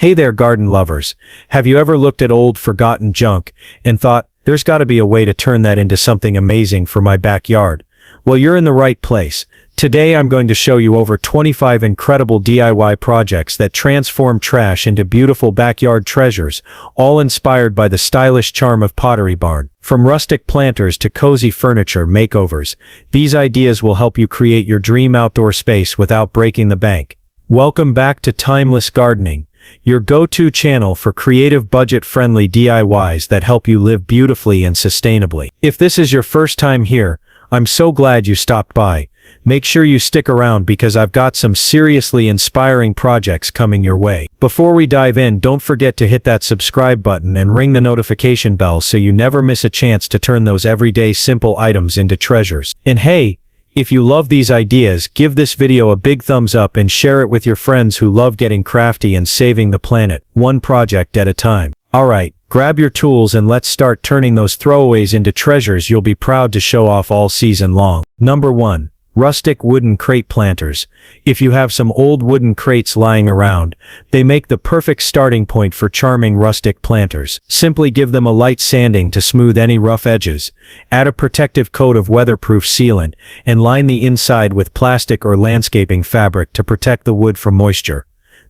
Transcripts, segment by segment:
Hey there, garden lovers. Have you ever looked at old forgotten junk and thought, there's gotta be a way to turn that into something amazing for my backyard? Well, you're in the right place. Today I'm going to show you over 25 incredible DIY projects that transform trash into beautiful backyard treasures, all inspired by the stylish charm of Pottery Barn. From rustic planters to cozy furniture makeovers, these ideas will help you create your dream outdoor space without breaking the bank. Welcome back to Timeless Gardening, your go-to channel for creative budget-friendly DIYs that help you live beautifully and sustainably. If this is your first time here, I'm so glad you stopped by. Make sure you stick around because I've got some seriously inspiring projects coming your way. Before we dive in, don't forget to hit that subscribe button and ring the notification bell so you never miss a chance to turn those everyday simple items into treasures. And hey, if you love these ideas, give this video a big thumbs up and share it with your friends who love getting crafty and saving the planet, one project at a time. Alright, grab your tools and let's start turning those throwaways into treasures you'll be proud to show off all season long. Number 1. Rustic wooden crate planters. If you have some old wooden crates lying around, they make the perfect starting point for charming rustic planters. Simply give them a light sanding to smooth any rough edges, add a protective coat of weatherproof sealant, and line the inside with plastic or landscaping fabric to protect the wood from moisture.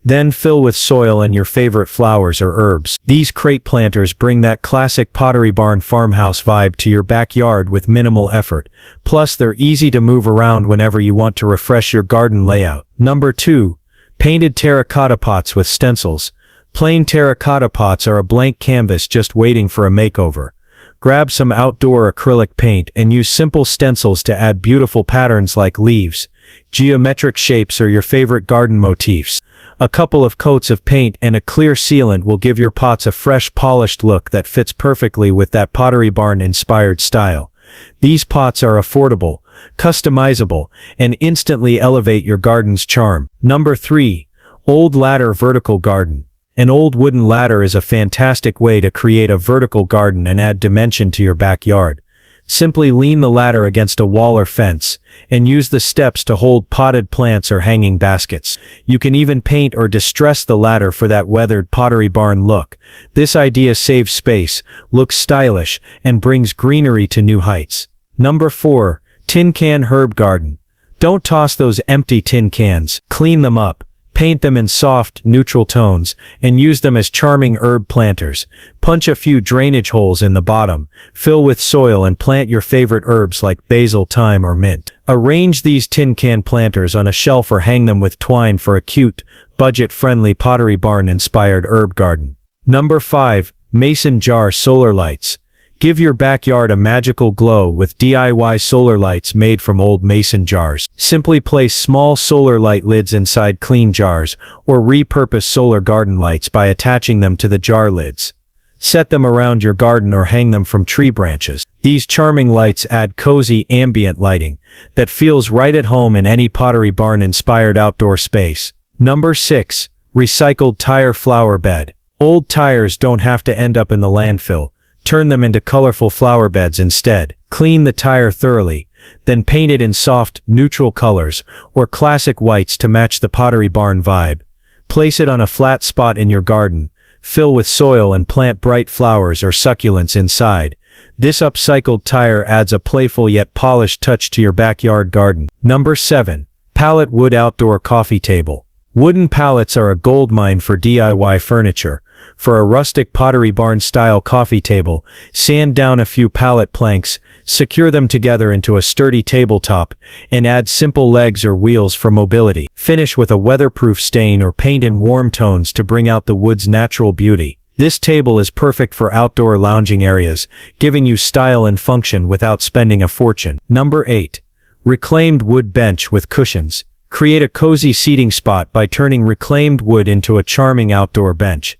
Then fill with soil and your favorite flowers or herbs. These crate planters bring that classic Pottery Barn farmhouse vibe to your backyard with minimal effort. Plus, they're easy to move around whenever you want to refresh your garden layout. Number 2. Painted terracotta pots with stencils. Plain terracotta pots are a blank canvas just waiting for a makeover. Grab some outdoor acrylic paint and use simple stencils to add beautiful patterns like leaves, geometric shapes, or your favorite garden motifs. A couple of coats of paint and a clear sealant will give your pots a fresh, polished look that fits perfectly with that Pottery Barn-inspired style. These pots are affordable, customizable, and instantly elevate your garden's charm. Number 3. Old ladder vertical garden. An old wooden ladder is a fantastic way to create a vertical garden and add dimension to your backyard. Simply lean the ladder against a wall or fence, and use the steps to hold potted plants or hanging baskets. You can even paint or distress the ladder for that weathered Pottery Barn look. This idea saves space, looks stylish, and brings greenery to new heights. Number 4. Tin can herb garden. Don't toss those empty tin cans. Clean them up. Paint them in soft, neutral tones, and use them as charming herb planters. Punch a few drainage holes in the bottom, fill with soil, and plant your favorite herbs like basil, thyme, or mint. Arrange these tin can planters on a shelf or hang them with twine for a cute, budget-friendly Pottery Barn-inspired herb garden. Number 5. Mason jar solar lights. Give your backyard a magical glow with DIY solar lights made from old mason jars. Simply place small solar light lids inside clean jars, or repurpose solar garden lights by attaching them to the jar lids. Set them around your garden or hang them from tree branches. These charming lights add cozy ambient lighting that feels right at home in any Pottery Barn-inspired outdoor space. Number 6. Recycled tire flower bed. Old tires don't have to end up in the landfill. Turn them into colorful flower beds instead. Clean the tire thoroughly, then paint it in soft, neutral colors or classic whites to match the Pottery Barn vibe. Place it on a flat spot in your garden, fill with soil, and plant bright flowers or succulents inside. This upcycled tire adds a playful yet polished touch to your backyard garden. Number 7. Pallet wood outdoor coffee table. Wooden pallets are a goldmine for DIY furniture. For a rustic Pottery Barn-style coffee table, sand down a few pallet planks, secure them together into a sturdy tabletop, and add simple legs or wheels for mobility. Finish with a weatherproof stain or paint in warm tones to bring out the wood's natural beauty. This table is perfect for outdoor lounging areas, giving you style and function without spending a fortune. Number 8. Reclaimed wood bench with cushions. Create a cozy seating spot by turning reclaimed wood into a charming outdoor bench.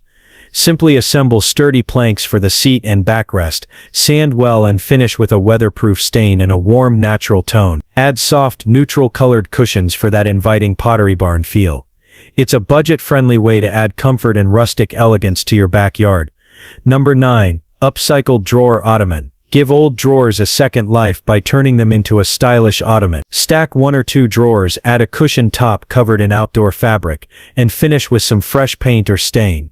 Simply assemble sturdy planks for the seat and backrest, sand well, and finish with a weatherproof stain in a warm, natural tone. Add soft, neutral-colored cushions for that inviting Pottery Barn feel. It's a budget-friendly way to add comfort and rustic elegance to your backyard. Number 9. Upcycled drawer ottoman. Give old drawers a second life by turning them into a stylish ottoman. Stack 1 or 2 drawers, add a cushioned top covered in outdoor fabric, and finish with some fresh paint or stain.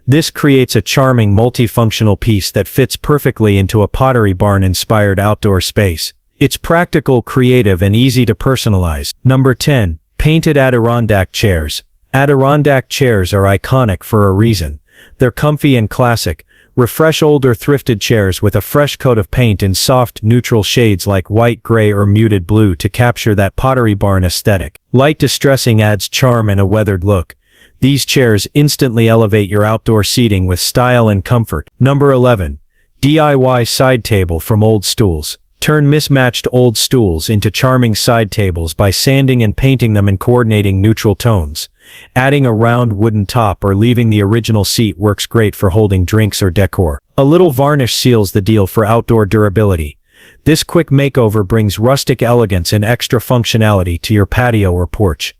This creates a charming multifunctional piece that fits perfectly into a Pottery Barn-inspired outdoor space. It's practical, creative, and easy to personalize. Number 10. Painted Adirondack chairs. Adirondack chairs are iconic for a reason. They're comfy and classic. Refresh older thrifted chairs with a fresh coat of paint in soft, neutral shades like white, gray, or muted blue to capture that Pottery Barn aesthetic. Light distressing adds charm and a weathered look. These chairs instantly elevate your outdoor seating with style and comfort. Number 11. DIY side table from old stools. Turn mismatched old stools into charming side tables by sanding and painting them in coordinating neutral tones. Adding a round wooden top or leaving the original seat works great for holding drinks or decor. A little varnish seals the deal for outdoor durability. This quick makeover brings rustic elegance and extra functionality to your patio or porch.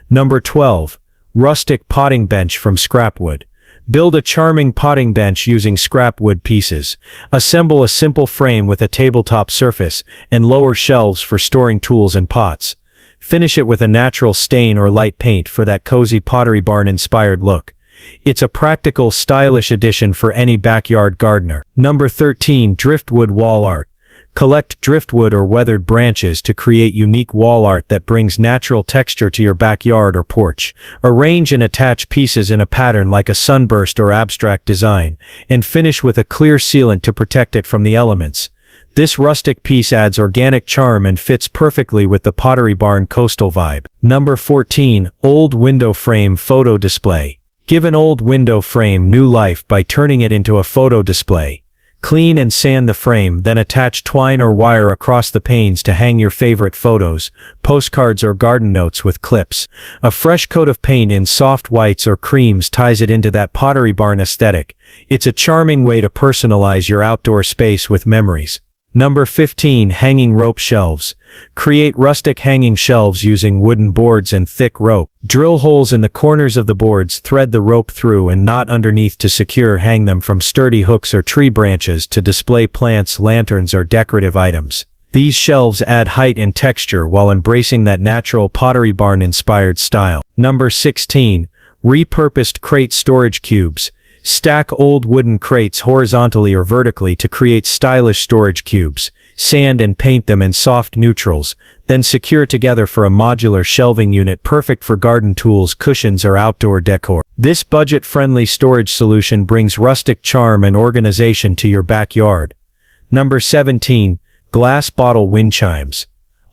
Number 12. Rustic potting bench from scrap wood. Build a charming potting bench using scrap wood pieces. Assemble a simple frame with a tabletop surface and lower shelves for storing tools and pots. Finish it with a natural stain or light paint for that cozy Pottery Barn-inspired look. It's a practical, stylish addition for any backyard gardener. Number 13. Driftwood wall art. Collect driftwood or weathered branches to create unique wall art that brings natural texture to your backyard or porch. Arrange and attach pieces in a pattern like a sunburst or abstract design, and finish with a clear sealant to protect it from the elements. This rustic piece adds organic charm and fits perfectly with the Pottery Barn coastal vibe. Number 14. Old window frame photo display. Give an old window frame new life by turning it into a photo display. Clean and sand the frame, then attach twine or wire across the panes to hang your favorite photos, postcards or garden notes with clips. A fresh coat of paint in soft whites or creams ties it into that Pottery Barn aesthetic. It's a charming way to personalize your outdoor space with memories. Number 15. Hanging rope shelves. Create rustic hanging shelves using wooden boards and thick rope. Drill holes in the corners of the boards, thread the rope through and knot underneath to secure. Hang them from sturdy hooks or tree branches to display plants, lanterns, or decorative items. These shelves add height and texture while embracing that natural Pottery Barn-inspired style. Number 16. Repurposed crate storage cubes. Stack old wooden crates horizontally or vertically to create stylish storage cubes. Sand and paint them in soft neutrals, then secure together for a modular shelving unit perfect for garden tools, cushions, or outdoor decor. This budget-friendly storage solution brings rustic charm and organization to your backyard. Number 17. Glass bottle wind chimes.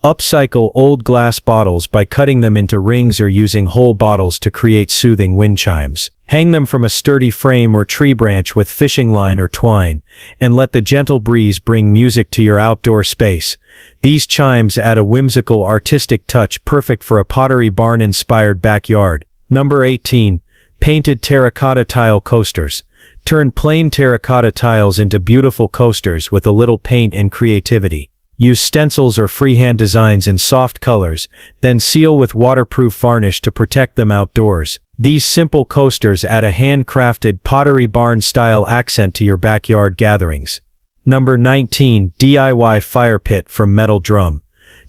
Upcycle old glass bottles by cutting them into rings or using whole bottles to create soothing wind chimes. Hang them from a sturdy frame or tree branch with fishing line or twine, and let the gentle breeze bring music to your outdoor space. These chimes add a whimsical, artistic touch perfect for a Pottery Barn-inspired backyard. Number 18. Painted terracotta tile coasters. Turn plain terracotta tiles into beautiful coasters with a little paint and creativity. Use stencils or freehand designs in soft colors, then seal with waterproof varnish to protect them outdoors. These simple coasters add a handcrafted Pottery Barn-style accent to your backyard gatherings. Number 19. DIY fire pit from metal drum.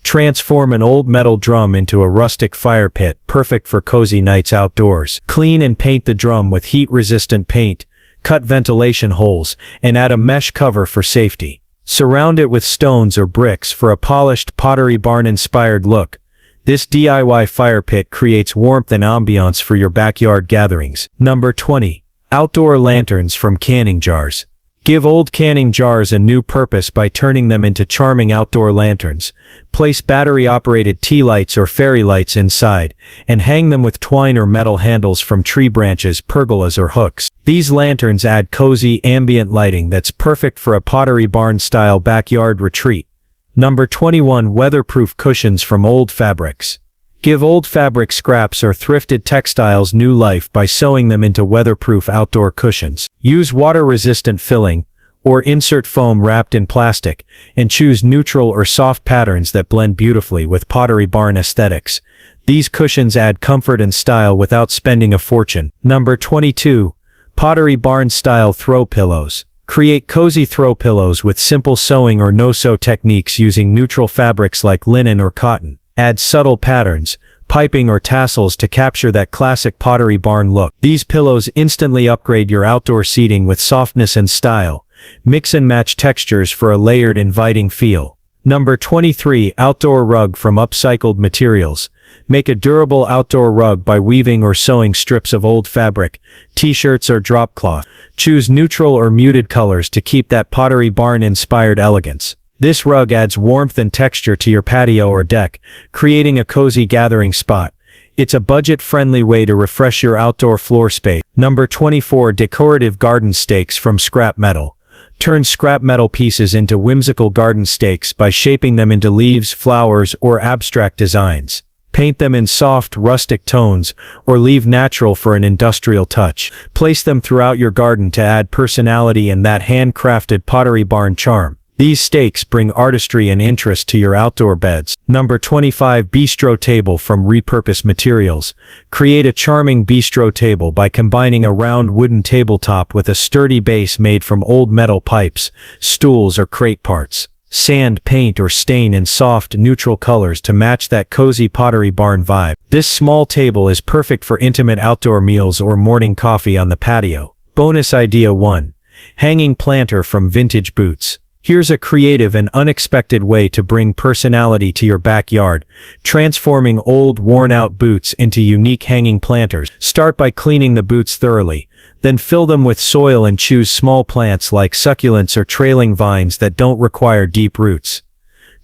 Transform an old metal drum into a rustic fire pit, perfect for cozy nights outdoors. Clean and paint the drum with heat-resistant paint, cut ventilation holes, and add a mesh cover for safety. Surround it with stones or bricks for a polished Pottery Barn-inspired look. This DIY fire pit creates warmth and ambiance for your backyard gatherings. Number 20. Outdoor lanterns from canning jars. Give old canning jars a new purpose by turning them into charming outdoor lanterns. Place battery-operated tea lights or fairy lights inside, and hang them with twine or metal handles from tree branches, pergolas, or hooks. These lanterns add cozy, ambient lighting that's perfect for a Pottery Barn-style backyard retreat. Number 21. Weatherproof cushions from old fabrics. Give old fabric scraps or thrifted textiles new life by sewing them into weatherproof outdoor cushions. Use water-resistant filling, or insert foam wrapped in plastic, and choose neutral or soft patterns that blend beautifully with Pottery Barn aesthetics. These cushions add comfort and style without spending a fortune. Number 22. Pottery Barn-style throw pillows. Create cozy throw pillows with simple sewing or no-sew techniques using neutral fabrics like linen or cotton. Add subtle patterns, piping or tassels to capture that classic Pottery Barn look. These pillows instantly upgrade your outdoor seating with softness and style. Mix and match textures for a layered, inviting feel. Number 23. Outdoor rug from upcycled materials. Make a durable outdoor rug by weaving or sewing strips of old fabric, t-shirts or drop cloth. Choose neutral or muted colors to keep that Pottery Barn-inspired elegance. This rug adds warmth and texture to your patio or deck, creating a cozy gathering spot. It's a budget-friendly way to refresh your outdoor floor space. Number 24. Decorative garden stakes from scrap metal. Turn scrap metal pieces into whimsical garden stakes by shaping them into leaves, flowers, or abstract designs. Paint them in soft, rustic tones, or leave natural for an industrial touch. Place them throughout your garden to add personality and that handcrafted Pottery Barn charm. These stakes bring artistry and interest to your outdoor beds. Number 25. Bistro table from repurposed materials. Create a charming bistro table by combining a round wooden tabletop with a sturdy base made from old metal pipes, stools, or crate parts. Sand, paint, or stain in soft, neutral colors to match that cozy Pottery Barn vibe. This small table is perfect for intimate outdoor meals or morning coffee on the patio. Bonus idea 1. Hanging planter from vintage boots. Here's a creative and unexpected way to bring personality to your backyard, transforming old, worn-out boots into unique hanging planters. Start by cleaning the boots thoroughly, then fill them with soil and choose small plants like succulents or trailing vines that don't require deep roots.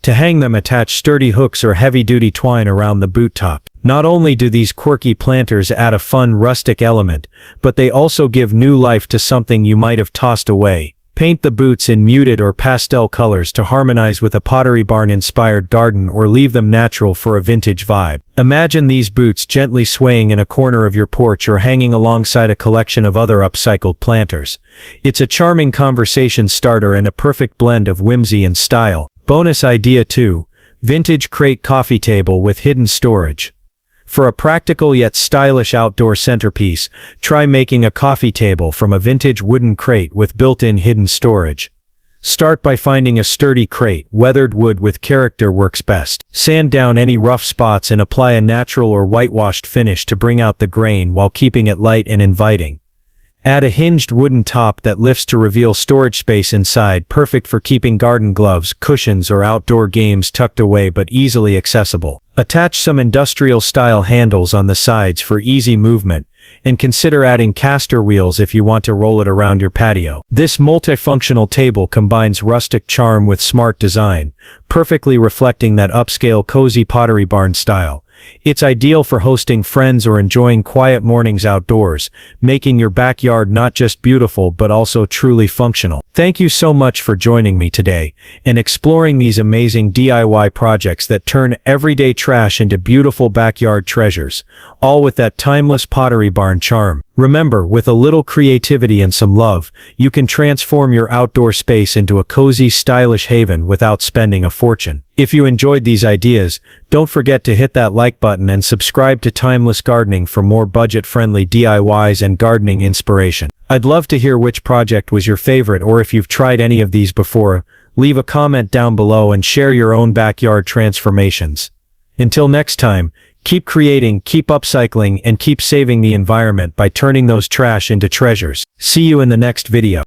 To hang them, attach sturdy hooks or heavy-duty twine around the boot top. Not only do these quirky planters add a fun, rustic element, but they also give new life to something you might have tossed away. Paint the boots in muted or pastel colors to harmonize with a Pottery Barn-inspired garden or leave them natural for a vintage vibe. Imagine these boots gently swaying in a corner of your porch or hanging alongside a collection of other upcycled planters. It's a charming conversation starter and a perfect blend of whimsy and style. Bonus idea 2. Vintage crate coffee table with hidden storage. For a practical yet stylish outdoor centerpiece, try making a coffee table from a vintage wooden crate with built-in hidden storage. Start by finding a sturdy crate. Weathered wood with character works best. Sand down any rough spots and apply a natural or whitewashed finish to bring out the grain while keeping it light and inviting. Add a hinged wooden top that lifts to reveal storage space inside, perfect for keeping garden gloves, cushions, or outdoor games tucked away but easily accessible. Attach some industrial-style handles on the sides for easy movement, and consider adding caster wheels if you want to roll it around your patio. This multifunctional table combines rustic charm with smart design, perfectly reflecting that upscale cozy Pottery Barn style. It's ideal for hosting friends or enjoying quiet mornings outdoors, making your backyard not just beautiful but also truly functional. Thank you so much for joining me today and exploring these amazing DIY projects that turn everyday trash into beautiful backyard treasures, all with that timeless Pottery Barn charm. Remember, with a little creativity and some love, you can transform your outdoor space into a cozy, stylish haven without spending a fortune. If you enjoyed these ideas, don't forget to hit that like button and subscribe to Timeless Gardening for more budget-friendly DIYs and gardening inspiration. I'd love to hear which project was your favorite, or if you've tried any of these before, leave a comment down below and share your own backyard transformations. Until next time, keep creating, keep upcycling, and keep saving the environment by turning those trash into treasures. See you in the next video.